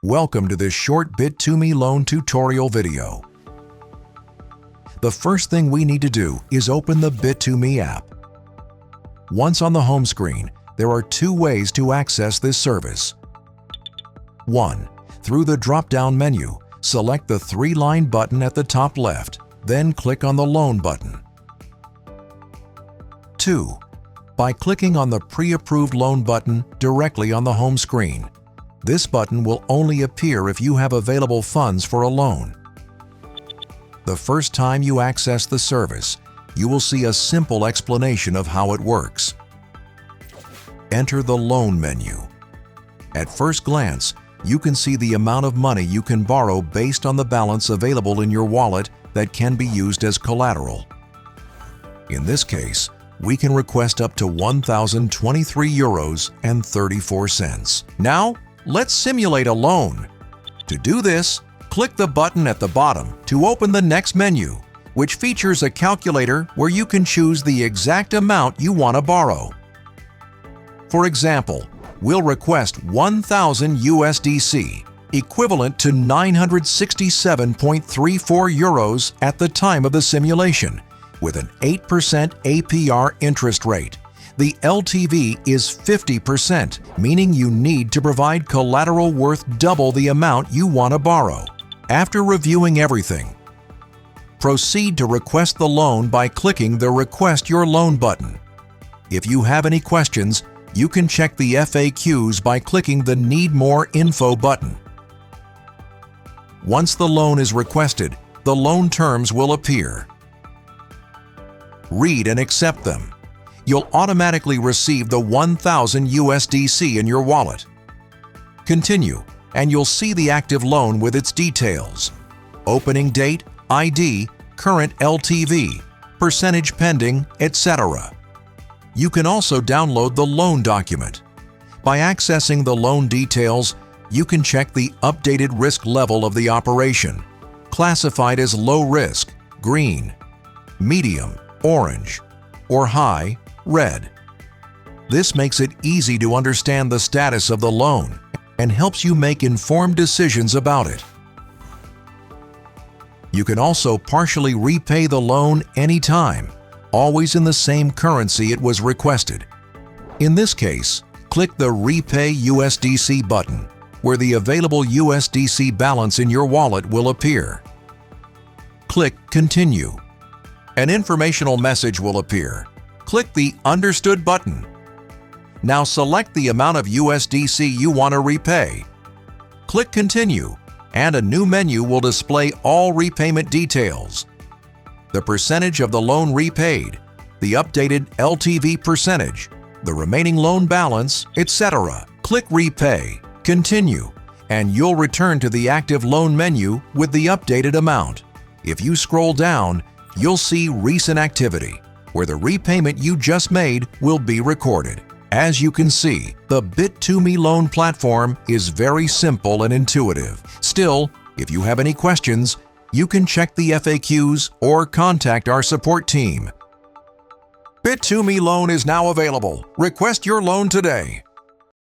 Welcome to this short Bit2Me Loan tutorial video. The first thing we need to do is open the Bit2Me app. Once on the home screen, there are two ways to access this service. 1. Through the drop-down menu, select the three-line button at the top left, then click on the Loan button. 2. By clicking on the Pre-Approved Loan button directly on the home screen. This button will only appear if you have available funds for a loan. The first time you access the service, you will see a simple explanation of how it works. Enter the Loan menu. At first glance, you can see the amount of money you can borrow based on the balance available in your wallet that can be used as collateral. In this case, we can request up to €1,023.34. Now, let's simulate a loan. To do this, click the button at the bottom to open the next menu, which features a calculator where you can choose the exact amount you want to borrow. For example, we'll request 1,000 USDC, equivalent to 967.34 euros at the time of the simulation, with an 8% APR interest rate. The LTV is 50%, meaning you need to provide collateral worth double the amount you want to borrow. After reviewing everything, proceed to request the loan by clicking the Request Your Loan button. If you have any questions, you can check the FAQs by clicking the Need More Info button. Once the loan is requested, the loan terms will appear. Read and accept them. You'll automatically receive the 1,000 USDC in your wallet. Continue, and you'll see the active loan with its details: opening date, ID, current LTV, percentage pending, etc. You can also download the loan document. By accessing the loan details, you can check the updated risk level of the operation, classified as low risk, green, medium, orange, or high, red. This makes it easy to understand the status of the loan and helps you make informed decisions about it. You can also partially repay the loan anytime, always in the same currency it was requested. In this case, click the Repay USDC button, where the available USDC balance in your wallet will appear. Click Continue. An informational message will appear. Click the Understood button. Now select the amount of USDC you want to repay. Click Continue, and a new menu will display all repayment details: the percentage of the loan repaid, the updated LTV percentage, the remaining loan balance, etc. Click Repay, Continue, and you'll return to the active loan menu with the updated amount. If you scroll down, you'll see Recent Activity, where the repayment you just made will be recorded. As you can see, the Bit2Me Loan platform is very simple and intuitive. Still, if you have any questions, you can check the FAQs or contact our support team. Bit2Me Loan is now available. Request your loan today.